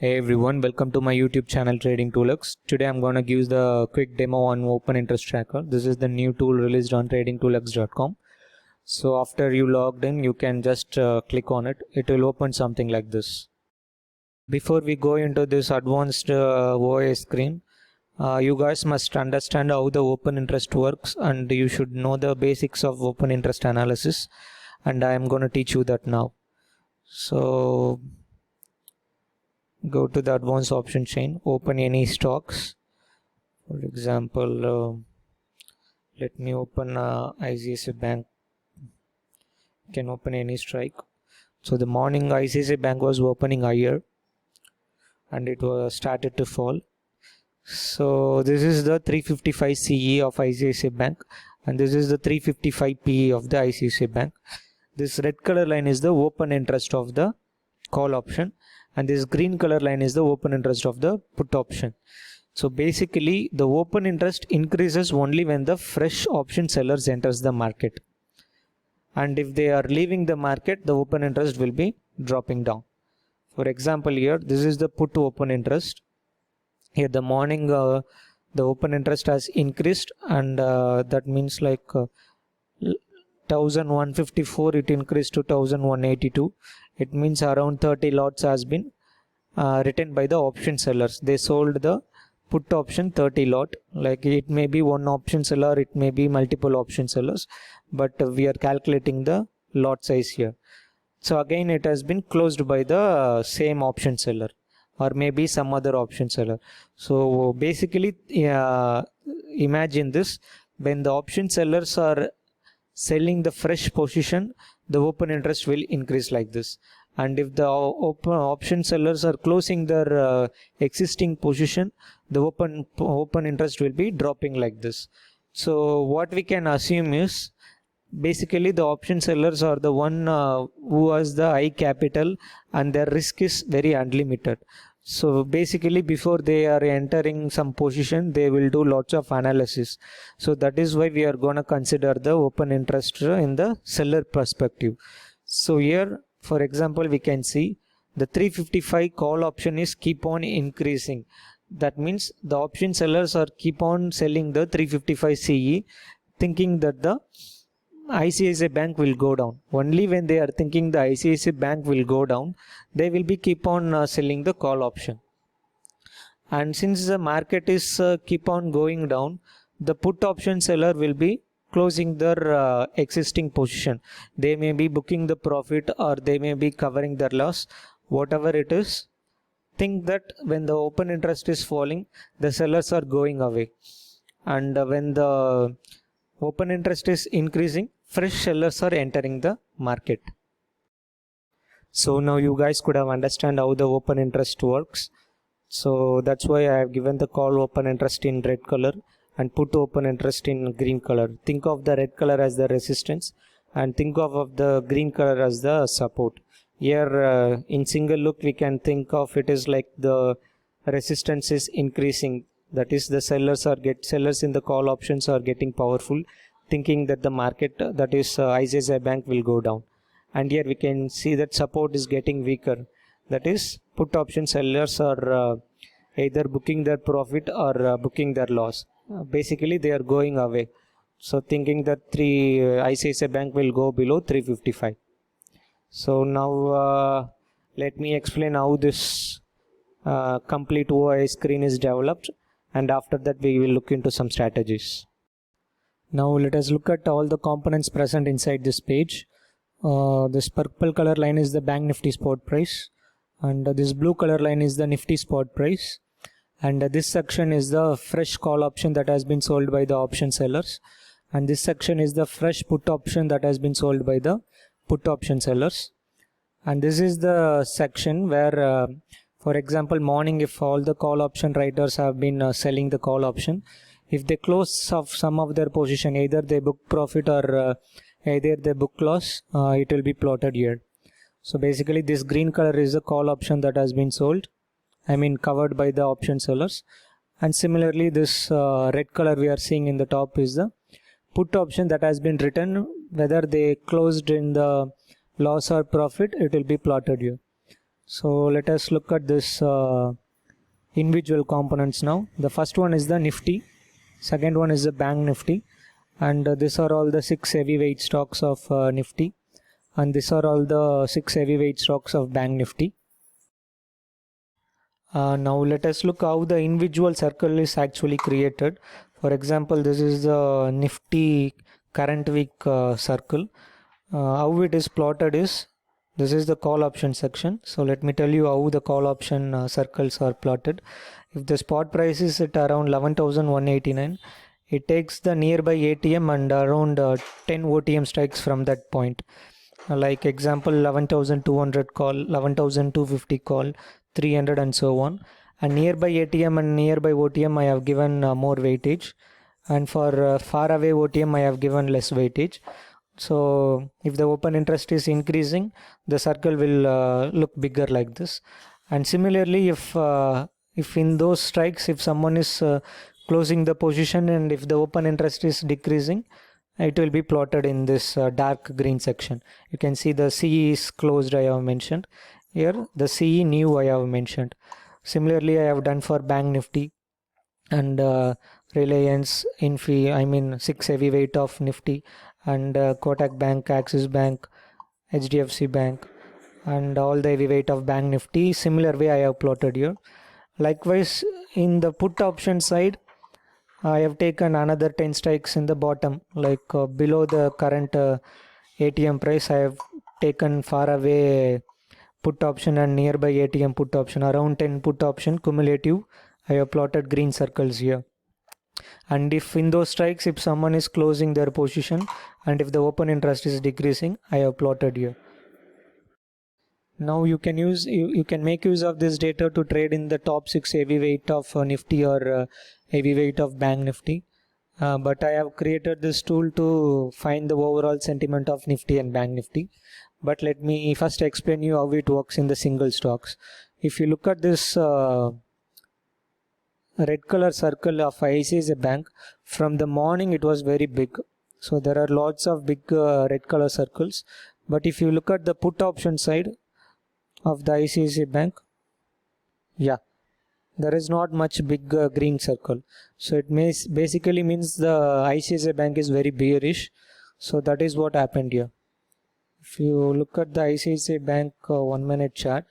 Hey everyone, welcome to my YouTube channel Trading Toolux. Today I'm going to give the quick demo on Open Interest Tracker. This is the new tool released on tradingtoolux.com. So after you logged in, you can just click on it. It will open something like this. Before we go into this advanced OI screen, you guys must understand how the open interest works, and you should know the basics of open interest analysis, and I am going to teach you that now. So go to the advanced option chain, open any stocks. For example, let me open ICICI Bank. You can open any strike. So the morning ICICI Bank was opening higher and it was started to fall. So this is the 355 CE of ICICI Bank and this is the 355 PE of the ICICI Bank. This red color line is the open interest of the call option, and this green color line is the open interest of the put option. So basically the open interest increases only when the fresh option sellers enters the market, and if they are leaving the market, the open interest will be dropping down. For example, here this is the put to open interest. Here the morning the open interest has increased, and that means like 1154 it increased to 1182. It means around 30 lots has been written by the option sellers. They sold the put option 30 lot. Like it may be one option seller, it may be multiple option sellers, but we are calculating the lot size here. So again it has been closed by the same option seller or maybe some other option seller. So basically imagine this: when the option sellers are selling the fresh position, the open interest will increase like this, and if the option sellers are closing their existing position, the open interest will be dropping like this. So what we can assume is basically the option sellers are the one who has the high capital and their risk is very unlimited. So basically before they are entering some position, they will do lots of analysis. So that is why we are going to consider the open interest in the seller perspective. So here, for example, we can see the 355 call option is keep on increasing. That means the option sellers are keep on selling the 355 CE, thinking that the ICICI Bank will go down. Only when they are thinking the ICICI Bank will go down, they will be keep on selling the call option. And since the market is keep on going down, the put option seller will be closing their existing position. They may be booking the profit or they may be covering their loss, whatever it is. Think that when the open interest is falling, the sellers are going away, and when the open interest is increasing, fresh sellers are entering the market. So now you guys could have understand how the open interest works. So that's why I have given the call open interest in red color and put open interest in green color. Think of the red color as the resistance and think of the green color as the support. Here in single look we can think of it is like the resistance is increasing. That is, the sellers in the call options are getting powerful, thinking that the market, that is ICICI Bank, will go down. And here we can see that support is getting weaker. That is, put option sellers are either booking their profit or booking their loss. Basically they are going away. So thinking that ICICI Bank will go below 355. So now let me explain how this complete OI screen is developed, and after that we will look into some strategies. Now let us look at all the components present inside this page. This purple color line is the Banknifty spot price, and this blue color line is the Nifty spot price, and this section is the fresh call option that has been sold by the option sellers, and this section is the fresh put option that has been sold by the put option sellers. And this is the section where for example, morning, if all the call option writers have been selling the call option, if they close some of their position, either they book profit or either they book loss, it will be plotted here. So basically this green color is the call option that has been sold, covered by the option sellers. And similarly this red color we are seeing in the top is the put option that has been written, whether they closed in the loss or profit, it will be plotted here. So let us look at this individual components now. The first one is the Nifty, second one is the Banknifty, and these are all the 6 heavyweight stocks of Nifty, and these are all the 6 heavyweight stocks of Banknifty. Now let us look how the individual circle is actually created. For example, this is the Nifty current week circle. How it is plotted is, this is the call option section. So let me tell you how the call option circles are plotted. If the spot price is at around 11,189, it takes the nearby ATM and around 10 OTM strikes from that point. Like example, 11,200 call, 11,250 call, 300 and so on. And nearby ATM and nearby OTM I have given more weightage, and for far away OTM I have given less weightage. So if the open interest is increasing, the circle will look bigger like this. And similarly, if in those strikes, if someone is closing the position and if the open interest is decreasing, it will be plotted in this dark green section. You can see the CE is closed, I have mentioned. Here the CE new I have mentioned. Similarly, I have done for Banknifty and Reliance, Infi, 6 heavyweight of Nifty, and Kotak Bank, Axis Bank, HDFC Bank, and all the heavyweight of Banknifty. Similar way I have plotted here. Likewise, in the put option side, I have taken another 10 strikes in the bottom, like below the current ATM price. I have taken far away put option and nearby ATM put option, around 10 put option cumulative. I have plotted green circles here. And if in those strikes, if someone is closing their position and if the open interest is decreasing, I have plotted here. Now you can make use of this data to trade in the top 6 heavyweight of Nifty or heavyweight of Banknifty. But I have created this tool to find the overall sentiment of Nifty and Banknifty. But let me first explain you how it works in the single stocks. If you look at this red color circle of ICICI Bank, from the morning it was very big. So there are lots of big red color circles. But if you look at the put option side of the ICICI Bank, there is not much big green circle. So it basically means the ICICI Bank is very bearish. So that is what happened here. If you look at the ICICI Bank 1 minute chart,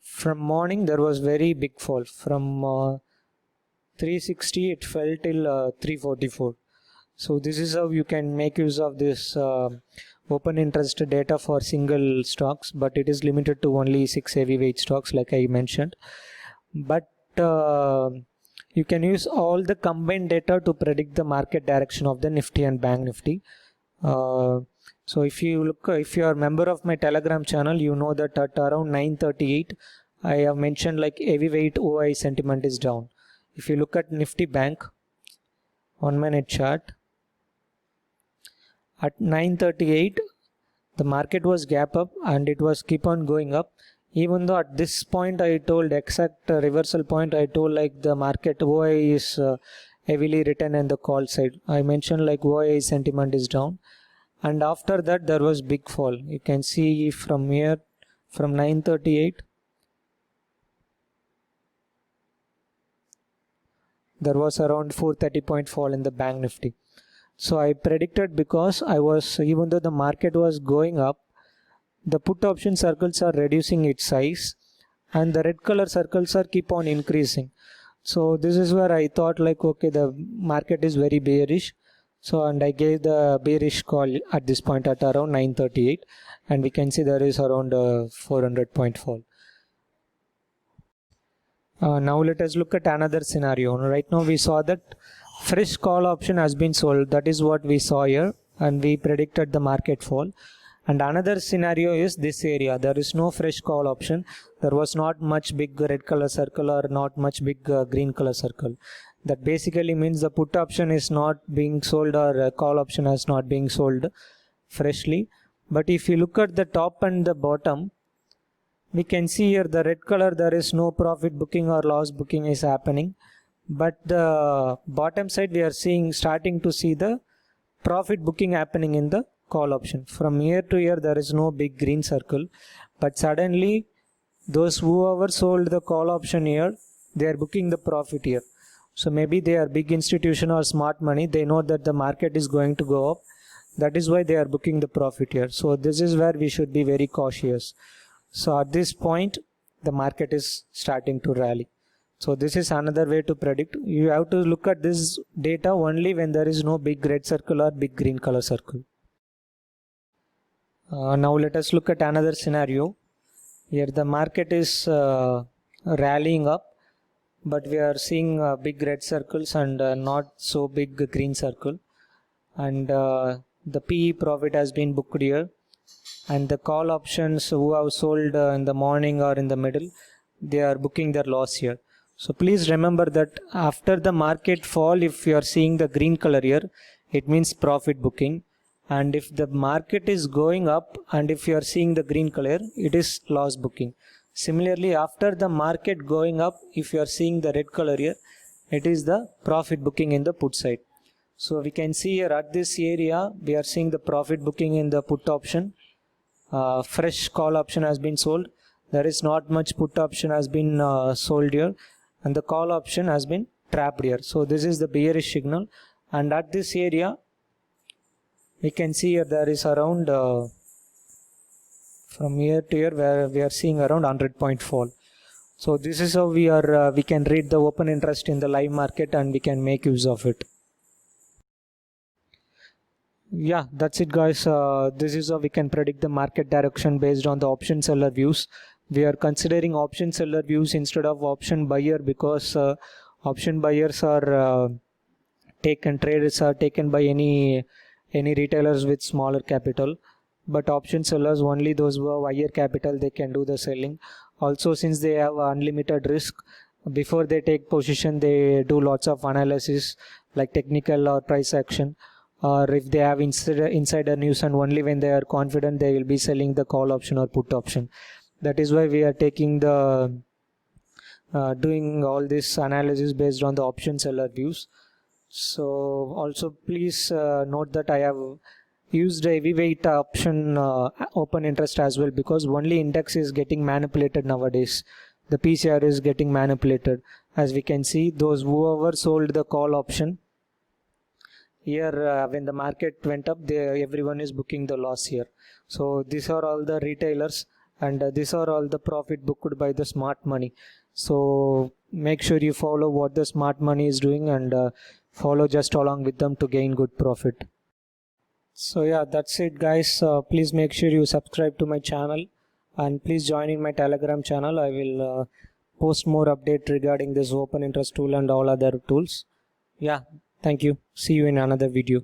from morning there was very big fall. From 360 it fell till 344. So this is how you can make use of this open interest data for single stocks, but it is limited to only 6 heavyweight stocks like I mentioned. But you can use all the combined data to predict the market direction of the Nifty and Banknifty. So if you are a member of my Telegram channel, you know that at around 9:38 I have mentioned like heavyweight OI sentiment is down. If you look at Nifty Bank 1 minute chart, at 9:38 the market was gap up and it was keep on going up. Even though at this point I told exact reversal point, I told like the market OI is heavily written in the call side. I mentioned like OI sentiment is down, and after that there was big fall. You can see from here, from 9:38 there was around 430 point fall in the Banknifty. So I predicted, because even though the market was going up, the put option circles are reducing its size and the red color circles are keep on increasing. So this is where I thought like, okay, the market is very bearish. So, and I gave the bearish call at this point at around 9:38, and we can see there is around 400 point fall. Now let us look at another scenario. Right now we saw that fresh call option has been sold. That is what we saw here, and we predicted the market fall. And another scenario is this area. There is no fresh call option. There was not much big red color circle or not much big green color circle. That basically means the put option is not being sold, or call option is not being sold freshly. But if you look at the top and the bottom, we can see here the red color, there is no profit booking or loss booking is happening. But the bottom side we are starting to see the profit booking happening in the call option. From here to here there is no big green circle, but suddenly those whoever sold the call option here, they are booking the profit here. So maybe they are big institution or smart money, they know that the market is going to go up, that is why they are booking the profit here. So this is where we should be very cautious. So at this point the market is starting to rally. So this is another way to predict. You have to look at this data only when there is no big red circle or big green color circle. Now let us look at another scenario. Here the market is rallying up, but we are seeing big red circles and not so big green circle, and the PE profit has been booked here, and the call options who have sold in the morning or in the middle, they are booking their loss here. So please remember that after the market fall, if you are seeing the green color here, it means profit booking, and if the market is going up and if you are seeing the green color, it is loss booking. Similarly, after the market going up, if you are seeing the red color here, it is the profit booking in the put side. So we can see here at this area, we are seeing the profit booking in the put option. Fresh call option has been sold. There is not much put option has been sold here, and the call option has been trapped here. So this is the bearish signal, and at this area we can see here there is around from here to here where we are seeing around 100-point fall. So this is how we can read the open interest in the live market, and we can make use of it. Yeah, that's it guys. This is how we can predict the market direction based on the option seller views. We are considering option seller views instead of option buyer because option buyers are traders are taken by any retailers with smaller capital, but option sellers, only those who have higher capital, they can do the selling. Also, since they have unlimited risk, before they take position they do lots of analysis like technical or price action, or if they have insider news, and only when they are confident they will be selling the call option or put option. That is why we are taking the doing all this analysis based on the option seller views. So also please note that I have used a heavyweight option open interest as well, because only index is getting manipulated nowadays. The PCR is getting manipulated. As we can see, those whoever sold the call option here, when the market went up, everyone is booking the loss here. So these are all the retailers, and these are all the profit booked by the smart money. So make sure you follow what the smart money is doing, and follow just along with them to gain good profit. So yeah, that's it guys. Please make sure you subscribe to my channel, and please join in my Telegram channel. I will post more update regarding this open interest tool and all other tools. Yeah, thank you. See you in another video.